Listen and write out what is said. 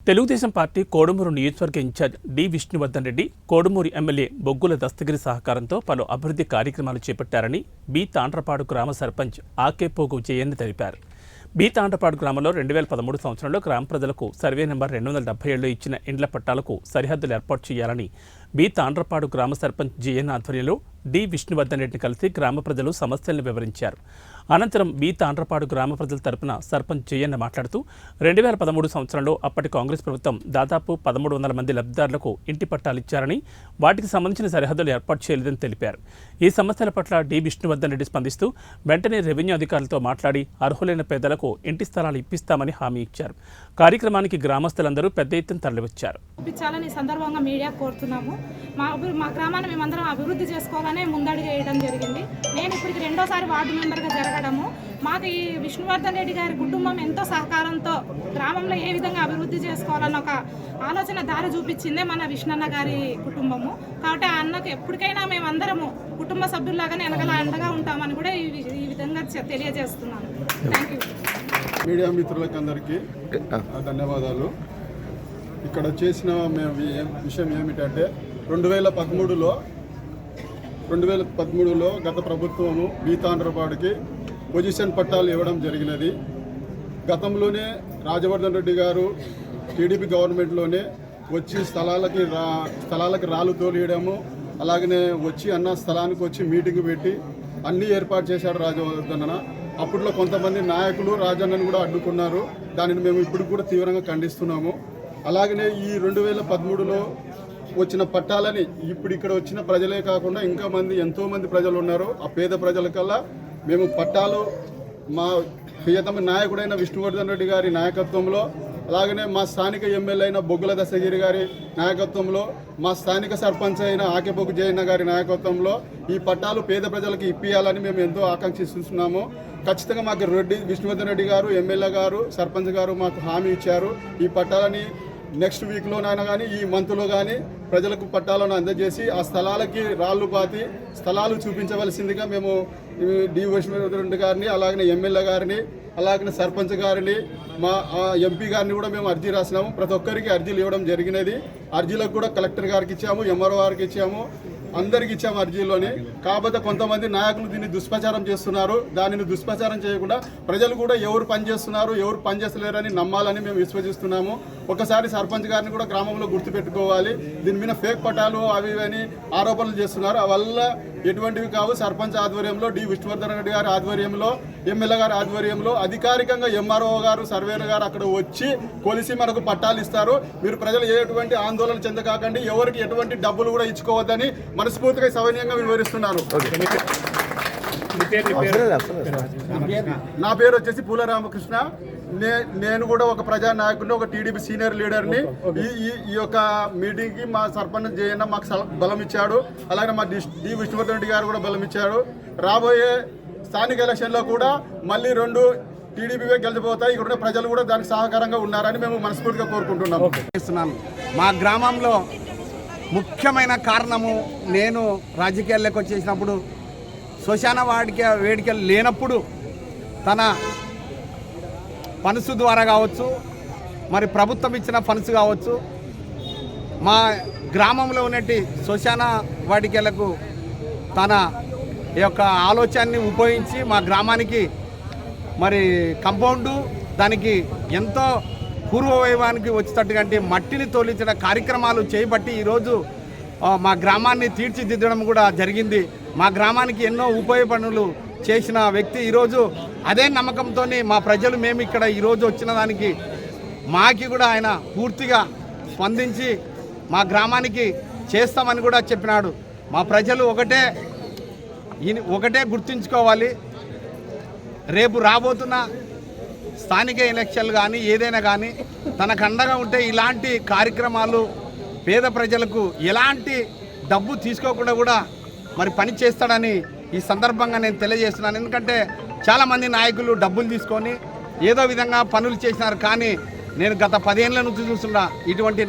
తెలుగుదేశం పార్టీ కోడుమూరు నియోజకవర్గ incharge D Vishnuvardhan Reddy Kodumuru MLA Boggula Dastagiri సహకారంతో పలు అభివృద్ధి కార్యక్రమాలు చేపట్టారని బి తాండ్రపాడు గ్రామ సర్పంచ్ ఆకేపోగు జయన్ తెలిపారు. బి తాండ్రపాడు గ్రామంలో 2013 సంవత్సరంలో గ్రామ ప్రజలకు సర్వే నెంబర్ 277లో ఇచ్చిన ఇండ్ల పట్టాలకు సరిహద్దులు ఏర్పాటు చేయాలని బి తాండ్రపాడు గ్రామ సర్పంచ్ జయన్ ఆధ్వర్యంలో డి విష్ణువర్ధన్ రెడ్డిని కలిసి గ్రామ ప్రజలు సమస్యలను వివరించారు. అనంతరం బి తాండ్రపాడు గ్రామ ప్రజల తరపున సర్పంచ్ జయన్ మాట్లాడుతూ 2013 సంవత్సరంలో అప్పటి కాంగ్రెస్ ప్రభుత్వం దాదాపు 1300 మంది లబ్ధిదారులకు ఇంటి పట్టాలు ఇచ్చారని, వాటికి సంబంధించిన సరిహద్దులు ఏర్పాటు చేయలేదని తెలిపారు. ఈ సమస్యల పట్ల డి విష్ణువర్ధన్ రెడ్డి స్పందిస్తూ వెంటనే రెవెన్యూ అధికారులతో మాట్లాడి అర్హులైన పేదలకు ఇంటి స్థలాలు ఇప్పిస్తామని హామీ ఇచ్చారు. కార్యక్రమానికి గ్రామస్తులందరూ పెద్ద ఎత్తున తరలివచ్చారు. సందర్భంగా మీడియా కోరుతున్నాము. మా గ్రామాన్ని మేమందరం అభివృద్ధి చేసుకోవాలనే ముందడుగు వేయడం జరిగింది. నేను ఇప్పటికి రెండోసారి వార్డు మెంబర్గా జరగడము, మాకు ఈ విష్ణువర్ధన్ రెడ్డి గారి కుటుంబం ఎంతో సహకారంతో గ్రామంలో ఏ విధంగా అభివృద్ధి చేసుకోవాలన్న ఒక ఆలోచన దారి చూపించిందే మన విష్ణన్న గారి కుటుంబము. కాబట్టి ఆ అన్నకు ఎప్పటికైనా మేమందరము కుటుంబ సభ్యుల్లాగానే వెనకాల అండగా ఉంటామని కూడా ఈ విధంగా తెలియజేస్తున్నాను. Thank you. మీడియా మిత్రులకి అందరికీ ధన్యవాదాలు. ఇక్కడ చేసిన విషయం ఏమిటంటే 2013లో గత ప్రభుత్వము బి తాండ్రపాడుకి పొజిషన్ పట్టాలు ఇవ్వడం జరిగినది. గతంలోనే రాజవర్ధన్ రెడ్డి గారు టీడీపీ గవర్నమెంట్లోనే వచ్చి స్థలాలకి రాళ్ళు తోలియడము, అలాగనే వచ్చి అన్న స్థలానికి వచ్చి మీటింగ్ పెట్టి అన్నీ ఏర్పాటు చేశాడు రాజవర్ధన్ అన్న. అప్పట్లో కొంతమంది నాయకులు రాజన్నను కూడా అడ్డుకున్నారు. దానిని మేము ఇప్పుడు కూడా తీవ్రంగా ఖండిస్తున్నాము. అలాగనే ఈ 2013లో వచ్చిన పట్టాలని ఇప్పుడు ఇక్కడ వచ్చిన ప్రజలే కాకుండా ఇంకా ఎంతోమంది ప్రజలు ఉన్నారు. ఆ పేద ప్రజలకల్లా మేము పట్టాలు మా ప్రియతమ నాయకుడైన విష్ణువర్ధన్ రెడ్డి గారి నాయకత్వంలో, అలాగనే మా స్థానిక ఎమ్మెల్యే అయిన బొగ్గుల దస్తగిరి గారి నాయకత్వంలో, మా స్థానిక సర్పంచ్ అయిన ఆకేపోగు జయన్న గారి నాయకత్వంలో ఈ పట్టాలు పేద ప్రజలకు ఇప్పియాలని మేము ఎంతో ఆకాంక్షిస్తున్నాము. ఖచ్చితంగా మాకు విష్ణువర్ధన్ రెడ్డి గారు, ఎమ్మెల్యే గారు, సర్పంచ్ గారు మాకు హామీ ఇచ్చారు. ఈ పట్టాలని నెక్స్ట్ వీక్లోనైనా కానీ ఈ మంత్లో కానీ ప్రజలకు పట్టాలను అందజేసి ఆ స్థలాలకి రాళ్ళు పాతి స్థలాలు చూపించవలసిందిగా మేము డి విష్ణువర్ధన్ రెడ్డి గారిని, అలాగనే ఎమ్మెల్యే గారిని, అలాగనే సర్పంచ్ గారిని, మా ఎంపీ గారిని కూడా మేము అర్జీ రాసినాము. ప్రతి ఒక్కరికి అర్జీలు ఇవ్వడం జరిగినది. అర్జీలకు కూడా కలెక్టర్ గారికి ఇచ్చాము, ఎంఆర్ఓ గారికి ఇచ్చాము, అందరికి ఇచ్చాము అర్జీలోని. కాకపోతే కొంతమంది నాయకులు దీన్ని దుష్ప్రచారం చేస్తున్నారు. దానిని దుష్ప్రచారం చేయకుండా ప్రజలు కూడా ఎవరు పనిచేస్తున్నారు, ఎవరు పనిచేస్తలేరని నమ్మాలని మేము విశ్వసిస్తున్నాము. ఒకసారి సర్పంచ్ గారిని కూడా గ్రామంలో గుర్తుపెట్టుకోవాలి. దీని మీద ఫేక్ పటాలు అవి అని ఆరోపణలు చేస్తున్నారు. వల్ల ఎటువంటివి కావు. సర్పంచ్ ఆధ్వర్యంలో, డి విష్ణువర్ధన్ రెడ్డి గారి ఆధ్వర్యంలో, ఎమ్మెల్యే గారి ఆధ్వర్యంలో అధికారికంగా ఎంఆర్ఓ గారు, సర్వేయర్ గారు అక్కడ వచ్చి కొలిసి మనకు పట్టాలు ఇస్తారు. మీరు ప్రజలు ఎటువంటి ఆందోళన చెందకాకండి, ఎవరికి ఎటువంటి డబ్బులు కూడా ఇచ్చుకోవద్దని మనస్ఫూర్తిగా సవినయంగా వివరిస్తున్నారు. నా పేరు వచ్చేసి పూల రామకృష్ణ. నేను కూడా ఒక ప్రజానాయకుడిని, ఒక టీడీపీ సీనియర్ లీడర్ని. ఈ యొక్క మీటింగ్కి మా సర్పంచ్ జయన్న మాకు బలం ఇచ్చాడు. అలాగే మా డి విష్ణువర్ధన్ రెడ్డి గారు కూడా బలం ఇచ్చాడు. రాబోయే స్థానిక ఎలక్షన్లో కూడా మళ్ళీ 2 టీడీపీవే గెలిచిపోతాయి. ఇక్కడ ప్రజలు కూడా దానికి సహకారంగా ఉన్నారని మేము మనస్ఫూర్తిగా కోరుకుంటున్నాము. మా గ్రామంలో ముఖ్యమైన కారణము, నేను రాజకీయాల్లోకి వచ్చేసినప్పుడు శ్మశాన వేడికలు లేనప్పుడు తన ఫండ్స్ ద్వారా కావచ్చు, మరి ప్రభుత్వం ఇచ్చిన ఫండ్స్ కావచ్చు, మా గ్రామంలో ఉన్నటి శ్మశాన వాటికలకు తన యొక్క ఆలోచనని ఉపయోగించి మా గ్రామానికి మరి కంపౌండు దానికి ఎంతో పూర్వవైభవానికి వచ్చేటట్టుగా మట్టిని తోలించిన కార్యక్రమాలు చేయబట్టి ఈరోజు మా గ్రామాన్ని తీర్చిదిద్దడం కూడా జరిగింది. మా గ్రామానికి ఎన్నో ఉపయోగపనులు చేసిన వ్యక్తి ఈరోజు అదే నమ్మకంతో మా ప్రజలు మేము ఇక్కడ ఈరోజు వచ్చిన దానికి మాకి కూడా ఆయన పూర్తిగా స్పందించి మా గ్రామానికి చేస్తామని కూడా చెప్పినాడు. మా ప్రజలు ఒకటే గుర్తుంచుకోవాలి. రేపు రాబోతున్న స్థానిక ఎలక్షన్లు కానీ ఏదైనా కానీ తనకు అండగా ఉంటే ఇలాంటి కార్యక్రమాలు పేద ప్రజలకు ఎలాంటి డబ్బు తీసుకోకుండా కూడా మరి పని చేస్తాడని ఈ సందర్భంగా నేను తెలియజేస్తున్నాను. ఎందుకంటే చాలామంది నాయకులు డబ్బులు తీసుకొని ఏదో విధంగా పనులు చేసినారు. కానీ నేను గత 10 ఏళ్ళ నుంచి చూస్తున్నా ఇటువంటి